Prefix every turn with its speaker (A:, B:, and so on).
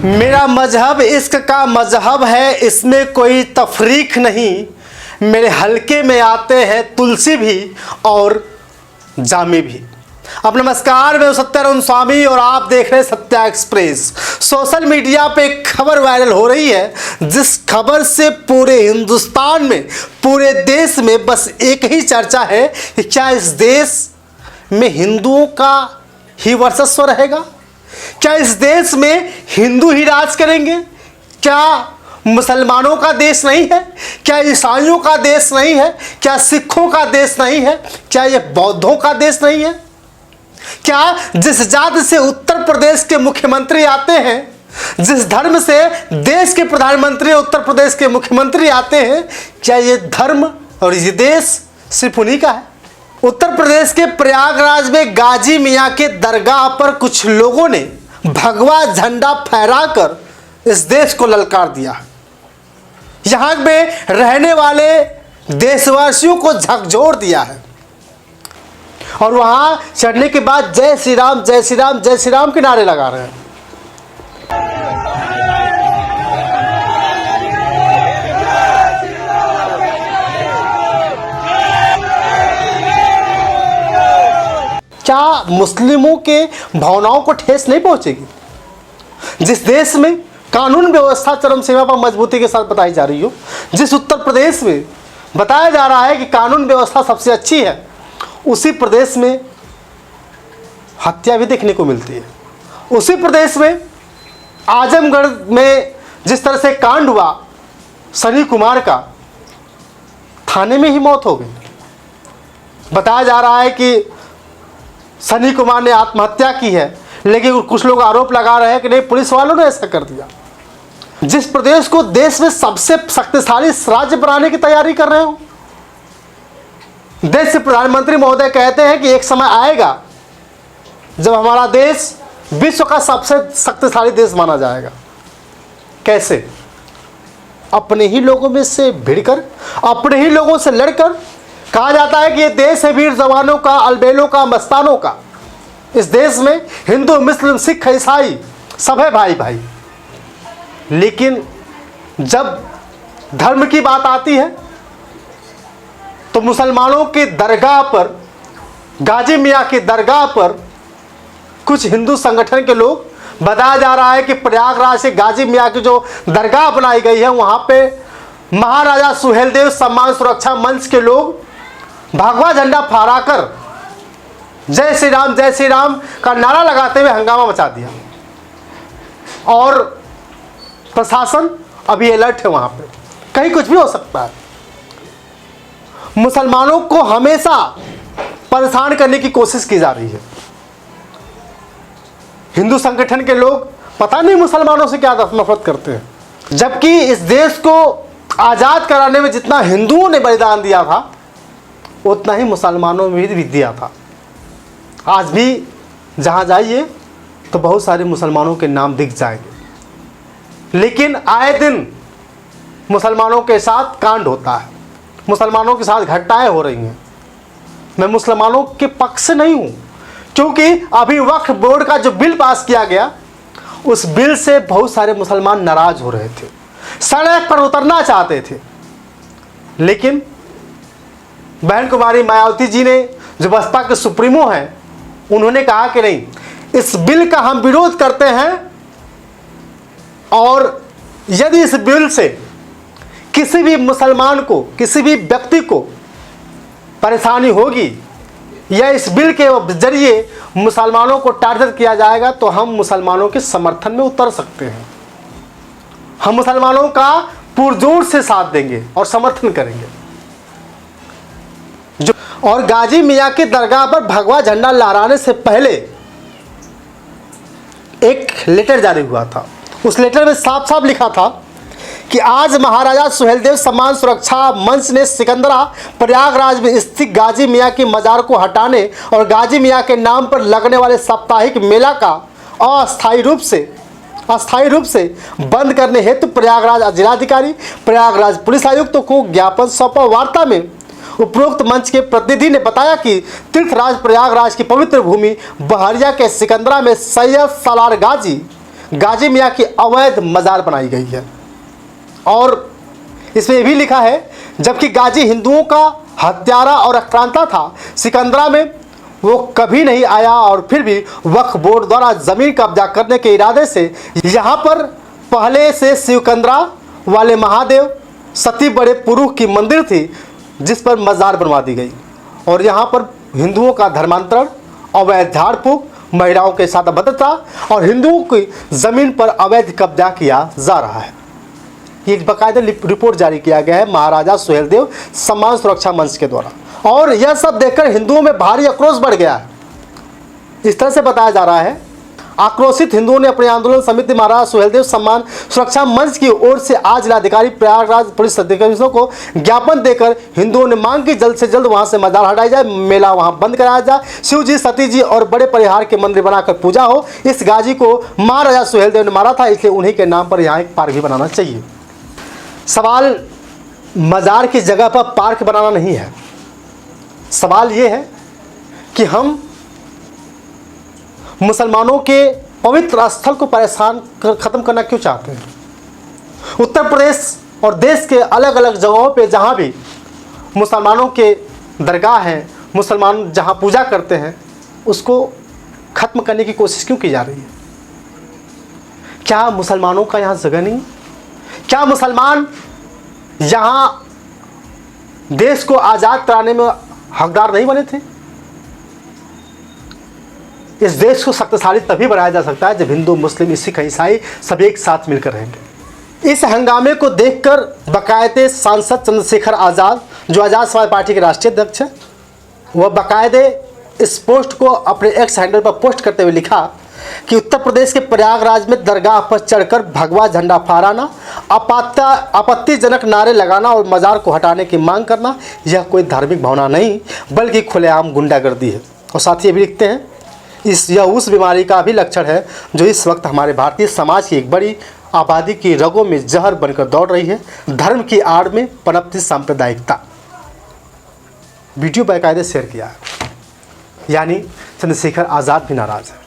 A: मेरा मजहब इश्क का मजहब है, इसमें कोई तफरीक नहीं। मेरे हलके में आते हैं तुलसी भी और जामी भी। अब नमस्कार, मैं सत्यानंद स्वामी और आप देख रहे हैं सत्या एक्सप्रेस। सोशल मीडिया पे एक खबर वायरल हो रही है, जिस खबर से पूरे हिंदुस्तान में, पूरे देश में बस एक ही चर्चा है कि क्या इस देश में हिंदुओं का ही वर्चस्व रहेगा? क्या इस देश में हिंदू ही राज करेंगे? क्या मुसलमानों का देश नहीं है? क्या ईसाइयों का देश नहीं है? क्या सिखों का देश नहीं है? क्या यह बौद्धों का देश नहीं है? क्या जिस जाति से उत्तर प्रदेश के मुख्यमंत्री आते हैं, जिस धर्म से देश के प्रधानमंत्री उत्तर प्रदेश के मुख्यमंत्री आते हैं, क्या ये धर्म और ये देश सिर्फ उन्हीं का है? उत्तर प्रदेश के प्रयागराज में गाजी मियाँ के दरगाह पर कुछ लोगों ने भगवा झंडा फहराकर इस देश को ललकार दिया। यहाँ में रहने वाले देशवासियों को झकझोर दिया है और वहाँ चढ़ने के बाद जय श्री राम, जय श्री राम, जय श्री राम के नारे लगा रहे हैं। क्या मुस्लिमों के भावनाओं को ठेस नहीं पहुंचेगी? जिस देश में कानून व्यवस्था चरम सीमा पर मजबूती के साथ बताई जा रही हो, जिस उत्तर प्रदेश में बताया जा रहा है कि कानून व्यवस्था सबसे अच्छी है, उसी प्रदेश में हत्या भी देखने को मिलती है। उसी प्रदेश में आजमगढ़ में जिस तरह से कांड हुआ सनी कुमार का, थाने में ही मौत हो गई। बताया जा रहा है कि सनी कुमार ने आत्महत्या की है, लेकिन कुछ लोग आरोप लगा रहे हैं कि नहीं, पुलिस वालों ने ऐसा कर दिया। जिस प्रदेश को देश में सबसे शक्तिशाली राज्य बनाने की तैयारी कर रहे हो, देश के प्रधानमंत्री महोदय कहते हैं कि एक समय आएगा जब हमारा देश विश्व का सबसे शक्तिशाली देश माना जाएगा। कैसे? अपने ही लोगों में से भिड़कर, अपने ही लोगों से लड़कर। कहा जाता है कि ये देश है वीर जवानों का, अलबेलों का, मस्तानों का। इस देश में हिंदू, मुस्लिम, सिख, ईसाई सब है भाई भाई। लेकिन जब धर्म की बात आती है तो मुसलमानों के दरगाह पर, गाजी मियाँ की दरगाह पर कुछ हिंदू संगठन के लोग, बताया जा रहा है कि प्रयागराज से गाजी मियाँ की जो दरगाह बनाई गई है, वहाँ पे महाराजा सुहेलदेव सम्मान सुरक्षा मंच के लोग भगवा झंडा फहराकर जय श्री राम का नारा लगाते हुए हंगामा मचा दिया। और प्रशासन अभी अलर्ट है, वहाँ पे कहीं कुछ भी हो सकता है। मुसलमानों को हमेशा परेशान करने की कोशिश की जा रही है। हिंदू संगठन के लोग पता नहीं मुसलमानों से क्या नफरत करते हैं, जबकि इस देश को आज़ाद कराने में जितना हिंदुओं ने बलिदान दिया था, उतना ही मुसलमानों ने भी दिया था। आज भी जहाँ जाइए तो बहुत सारे मुसलमानों के नाम दिख जाएंगे, लेकिन आए दिन मुसलमानों के साथ कांड होता है, मुसलमानों के साथ घटनाएं हो रही हैं। मैं मुसलमानों के पक्ष से नहीं हूँ, क्योंकि अभी वक्फ बोर्ड का जो बिल पास किया गया, उस बिल से बहुत सारे मुसलमान नाराज हो रहे थे, सड़क पर उतरना चाहते थे। लेकिन बहन कुमारी मायावती जी ने, जो बसपा के सुप्रीमो हैं, उन्होंने कहा कि नहीं, इस बिल का हम विरोध करते हैं और यदि इस बिल से किसी भी मुसलमान को, किसी भी व्यक्ति को परेशानी होगी या इस बिल के जरिए मुसलमानों को टारगेट किया जाएगा, तो हम मुसलमानों के समर्थन में उतर सकते हैं। हम मुसलमानों का पुरजोर से साथ देंगे और समर्थन करेंगे। और गाजी मियाँ की दरगाह पर भगवा झंडा लहराने से पहले एक लेटर जारी हुआ था। उस लेटर में साफ साफ लिखा था कि आज महाराजा सुहेलदेव सम्मान सुरक्षा मंच ने सिकंदरा प्रयागराज में स्थित गाजी मियाँ की मजार को हटाने और गाजी मियाँ के नाम पर लगने वाले साप्ताहिक मेला का अस्थायी रूप से बंद करने हेतु प्रयागराज जिलाधिकारी, प्रयागराज पुलिस आयुक्त को ज्ञापन सौंपा। वार्ता में उपरोक्त मंच के प्रतिनिधि ने बताया कि तीर्थराज प्रयागराज की पवित्र भूमि बहरिया के सिकंदरा में सैयद सालार गाजी गाजी मियाँ की अवैध मज़ार बनाई गई है। और इसमें यह भी लिखा है, जबकि गाजी हिंदुओं का हत्यारा और आक्रांता था, सिकंदरा में वो कभी नहीं आया और फिर भी वक्फ बोर्ड द्वारा ज़मीन कब्जा करने के इरादे से यहाँ पर पहले से सिकंदरा वाले महादेव सती बड़े पुरुष की मंदिर थी, जिस पर मज़ार बनवा दी गई। और यहाँ पर हिंदुओं का धर्मांतरण, अवैध झाड़ फूक, महिलाओं के साथ अभद्रता और हिंदुओं की ज़मीन पर अवैध कब्जा किया जा रहा है। एक बाकायदा रिपोर्ट जारी किया गया है महाराजा सुहेलदेव सम्मान सुरक्षा मंच के द्वारा, और यह सब देखकर हिंदुओं में भारी आक्रोश बढ़ गया है। इस तरह से बताया जा रहा है, आक्रोशित हिंदुओं ने अपने आंदोलन समिति महाराजा सुहेलदेव सम्मान सुरक्षा मंच की ओर से आज जिलाधिकारी प्रयागराज पुलिस अधीक्षकों को ज्ञापन देकर हिंदुओं ने मांग की जल्द से जल्द वहां से मजार हटाई जाए, मेला वहां बंद कराया जाए, शिव जी, सती जी और बड़े परिहार के मंदिर बनाकर पूजा हो। इस गाजी को महाराजा सुहेलदेव ने मारा था, इसलिए उन्हीं के नाम पर यहाँ एक पार्क भी बनाना चाहिए। सवाल मज़ार की जगह पर पार्क बनाना नहीं है, सवाल ये है कि हम मुसलमानों के पवित्र स्थल को परेशान ख़त्म करना क्यों चाहते हैं। उत्तर प्रदेश और देश के अलग अलग जगहों पे जहाँ भी मुसलमानों के दरगाह हैं, मुसलमान जहाँ पूजा करते हैं, उसको ख़त्म करने की कोशिश क्यों की जा रही है। क्या मुसलमानों का यहाँ जगह नहीं? क्या मुसलमान यहाँ देश को आज़ाद कराने में हकदार नहीं बने थे? इस देश को शक्तिशाली तभी बनाया जा सकता है जब हिंदू, मुस्लिम, सिख, ईसाई सब एक साथ मिलकर रहेंगे। इस हंगामे को देखकर बाकायदे सांसद चंद्रशेखर आज़ाद, जो आज़ाद समाज पार्टी के राष्ट्रीय अध्यक्ष हैं, वह बाकायदे इस पोस्ट को अपने एक्स हैंडल पर पोस्ट करते हुए लिखा कि उत्तर प्रदेश के प्रयागराज में दरगाह पर चढ़कर भगवा झंडा फहराना, आपत्तिजनक नारे लगाना और मज़ार को हटाने की मांग करना यह कोई धार्मिक भावना नहीं बल्कि खुलेआम गुंडागर्दी है। और साथ ही ये भी लिखते हैं, यह उस बीमारी का भी लक्षण है जो इस वक्त हमारे भारतीय समाज की एक बड़ी आबादी की रगों में जहर बनकर दौड़ रही है, धर्म की आड़ में पनपती सांप्रदायिकता। वीडियो बाकायदे शेयर किया है, यानी चंद्रशेखर आज़ाद भी नाराज़ है।